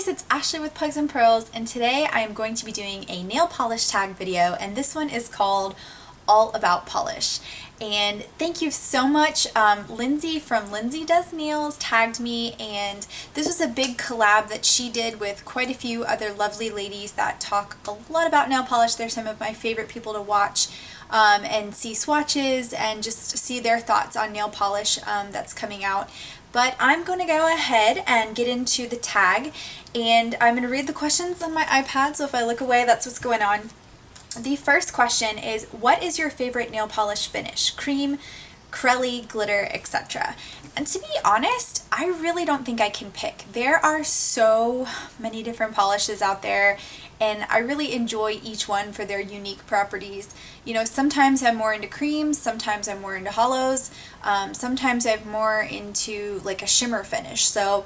guys, it's Ashley with Pugs and Pearls, and today I am going to be doing a nail polish tag video, and this one is called All About Polish. And thank you so much. Lindsay from Lindsay Does Nails tagged me, and this was a big collab that she did with quite a few other lovely ladies that talk a lot about nail polish. They're some of my favorite people to watch and see swatches and just see their thoughts on nail polish that's coming out. But I'm going to go ahead and get into the tag, and I'm going to read the questions on my iPad, so if I look away, that's what's going on. The first question is, what is your favorite nail polish finish? Cream, crelly, glitter, etc. And to be honest, I really don't think I can pick. There are so many different polishes out there, and I really enjoy each one for their unique properties. You know, sometimes I'm more into creams, sometimes I'm more into hollows, sometimes I'm more into like a shimmer finish. So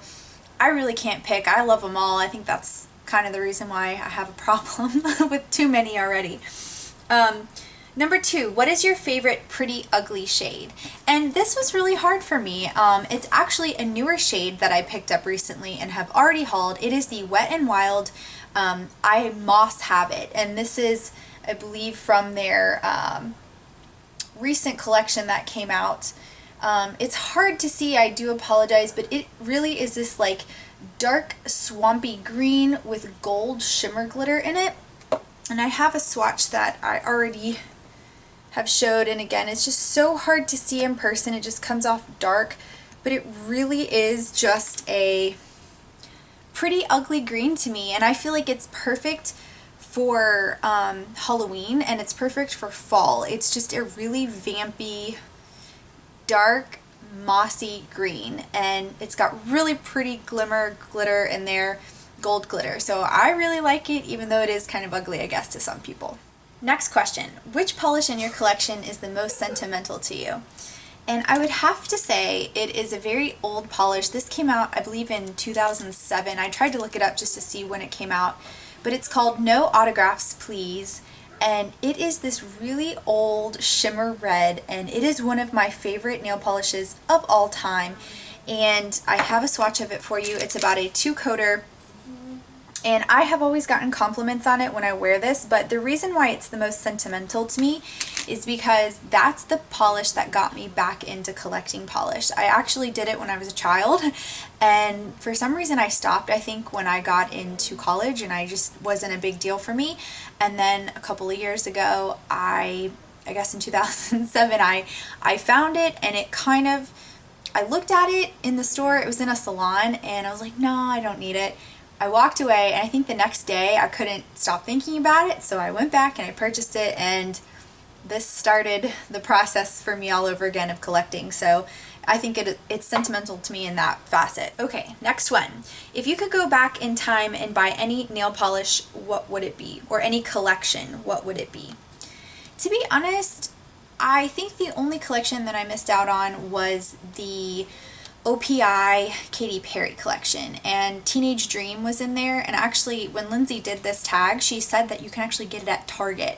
I really can't pick. I love them all. I think that's kind of the reason why I have a problem with too many already. Number two, what is your favorite pretty ugly shade? And this was really hard for me. It's actually a newer shade that I picked up recently and have already hauled. It is the Wet n Wild I Moss Habit, and this is, I believe, from their recent collection that came out. It's hard to see, I do apologize, but it really is this like dark swampy green with gold shimmer glitter in it. And I have a swatch that I already have showed, and again, it's just so hard to see in person. It just comes off dark, but it really is just a pretty ugly green to me, and I feel like it's perfect for Halloween, and it's perfect for fall. It's just a really vampy, dark, mossy green, and it's got really pretty glitter in there, gold glitter. So I really like it, even though it is kind of ugly, I guess, to some people. Next question, which polish in your collection is the most sentimental to you? And I would have to say it is a very old polish. This came out, I believe, in 2007. I tried to look it up just to see when it came out, but it's called No Autographs Please, and it is this really old shimmer red, and it is one of my favorite nail polishes of all time. And I have a swatch of it for you. It's about a 2-coater, and I have always gotten compliments on it when I wear this, but the reason why it's the most sentimental to me is because that's the polish that got me back into collecting polish. I actually did it when I was a child, and for some reason I stopped, I think, when I got into college, and I just wasn't a big deal for me. And then a couple of years ago, I guess in 2007, I found it, and it kind of, I looked at it in the store, it was in a salon, and I was like, no, I don't need it. I walked away, and I think the next day I couldn't stop thinking about it, so I went back and I purchased it, and this started the process for me all over again of collecting. So I think it's sentimental to me in that facet. Okay, next one. If you could go back in time and buy any nail polish, what would it be? Or any collection, what would it be? To be honest, I think the only collection that I missed out on was the OPI Katy Perry collection, and Teenage Dream was in there. And actually, when Lindsay did this tag, she said that you can actually get it at Target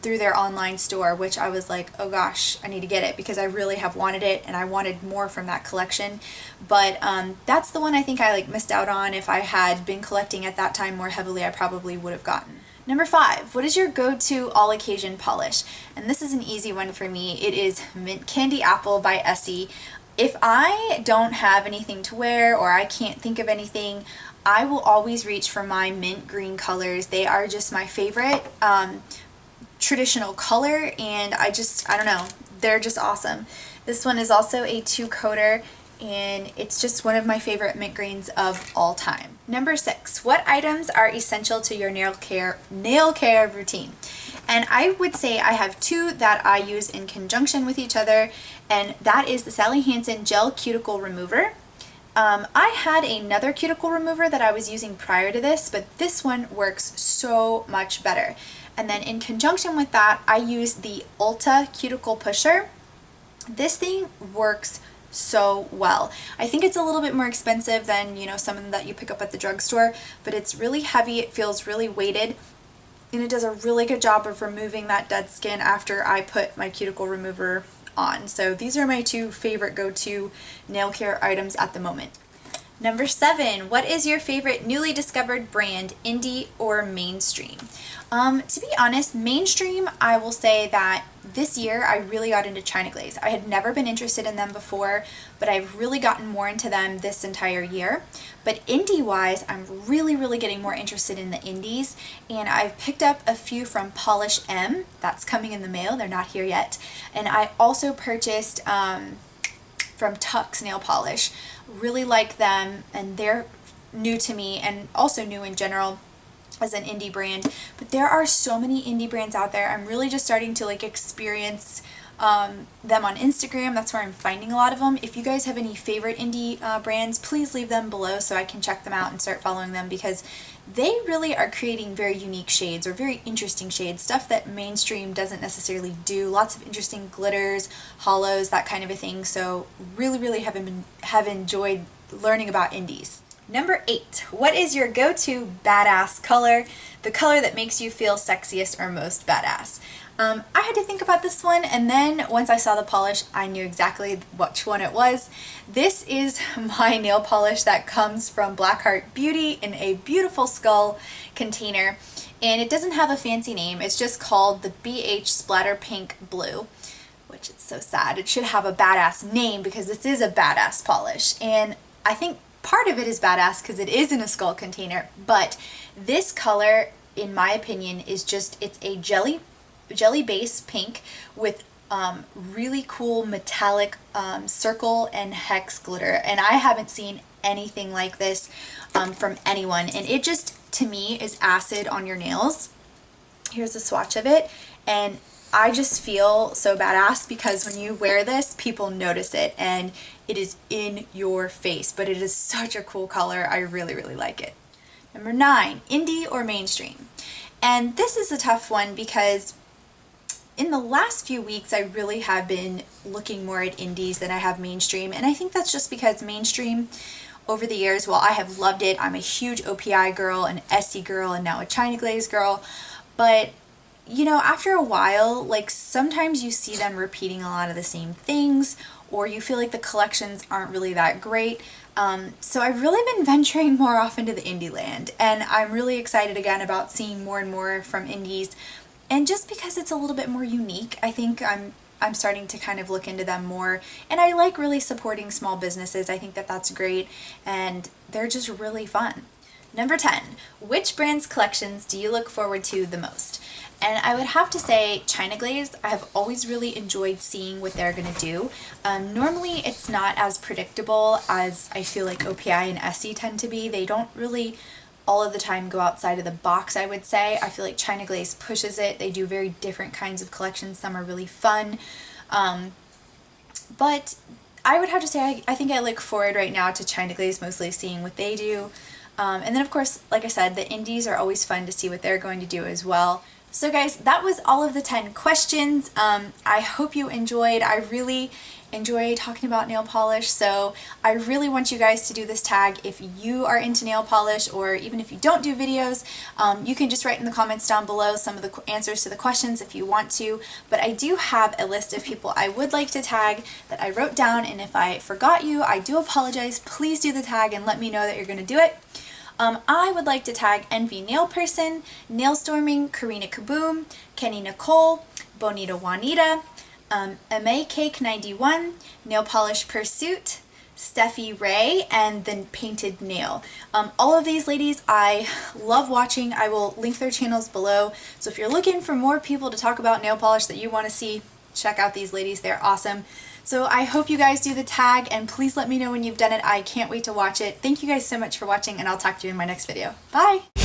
through their online store, which I was like, oh gosh, I need to get it because I really have wanted it, and I wanted more from that collection. But that's the one I think I missed out on. If I had been collecting at that time more heavily, I probably would have gotten. Number 5, what is your go-to all-occasion polish? And this is an easy one for me. It is Mint Candy Apple by Essie. If I don't have anything to wear or I can't think of anything, I will always reach for my mint green colors. They are just my favorite traditional color, and I don't know, they're just awesome. This one is also a 2-coater, and it's just one of my favorite mint greens of all time. Number 6, what items are essential to your nail care routine? And I would say I have 2 that I use in conjunction with each other, and that is the Sally Hansen Gel Cuticle Remover. I had another cuticle remover that I was using prior to this, but this one works so much better. And then in conjunction with that, I use the Ulta Cuticle Pusher. This thing works so well. I think it's a little bit more expensive than, you know, some that you pick up at the drugstore, but it's really heavy, it feels really weighted, and it does a really good job of removing that dead skin after I put my cuticle remover on. So these are my 2 favorite go-to nail care items at the moment. Number 7, what is your favorite newly discovered brand, indie or mainstream? To be honest, mainstream, I will say that this year I really got into China Glaze. I had never been interested in them before, but I've really gotten more into them this entire year. But indie-wise, I'm really getting more interested in the indies, and I've picked up a few from Polish M. That's coming in the mail. They're not here yet. And I also purchased from Tux Nail Polish. Really like them, and they're new to me and also new in general as an indie brand. But there are so many indie brands out there. I'm really just starting to like experience them on Instagram. That's where I'm finding a lot of them. If you guys have any favorite indie brands, please leave them below so I can check them out and start following them, because they really are creating very unique shades or very interesting shades, stuff that mainstream doesn't necessarily do. Lots of interesting glitters, hollows, that kind of a thing. So really have enjoyed learning about indies. Number 8, what is your go-to badass color? The color that makes you feel sexiest or most badass. I had to think about this one, and then once I saw the polish, I knew exactly which one it was. This is my nail polish that comes from Blackheart Beauty in a beautiful skull container, and it doesn't have a fancy name. It's just called the BH Splatter Pink Blue, which is so sad. It should have a badass name because this is a badass polish, and I think part of it is badass because it is in a skull container, but this color, in my opinion, is just, it's a jelly base pink with really cool metallic circle and hex glitter, and I haven't seen anything like this from anyone, and it just, to me, is acid on your nails. Here's a swatch of it, and I just feel so badass because when you wear this, people notice it, and it is in your face, but it is such a cool color. I really like it. Number 9, indie or mainstream? And this is a tough one because in the last few weeks, I really have been looking more at indies than I have mainstream, and I think that's just because mainstream, over the years, while I have loved it, I'm a huge OPI girl, an Essie girl, and now a China Glaze girl, but you know, after a while, like sometimes you see them repeating a lot of the same things, or you feel like the collections aren't really that great. So I've really been venturing more off into the indie land, and I'm really excited again about seeing more and more from indies. And just because it's a little bit more unique, I think I'm starting to kind of look into them more, and I like really supporting small businesses. I think that that's great, and they're just really fun. Number 10, which brand's collections do you look forward to the most? And I would have to say China Glaze. I have always really enjoyed seeing what they're going to do. Normally it's not as predictable as I feel like OPI and Essie tend to be. They don't really all of the time go outside of the box, I would say. I feel like China Glaze pushes it. They do very different kinds of collections. Some are really fun. But I would have to say I think I look forward right now to China Glaze, mostly seeing what they do. And then of course, like I said, the indies are always fun to see what they're going to do as well. So guys, that was all of the 10 questions. I hope you enjoyed. I really enjoy talking about nail polish, so I really want you guys to do this tag if you are into nail polish, or even if you don't do videos. You can just write in the comments down below some of the answers to the questions if you want to, but I do have a list of people I would like to tag that I wrote down, and if I forgot you, I do apologize. Please do the tag and let me know that you're going to do it. I would like to tag Envy Nail Person, Nail Storming, Karina Kaboom, Kenny Nicole, Bonita Juanita, MA Cake 91, Nail Polish Pursuit, Steffi Ray, and then Painted Nail. All of these ladies I love watching. I will link their channels below. So if you're looking for more people to talk about nail polish that you want to see, check out these ladies. They're awesome. So I hope you guys do the tag, and please let me know when you've done it. I can't wait to watch it. Thank you guys so much for watching, and I'll talk to you in my next video. Bye!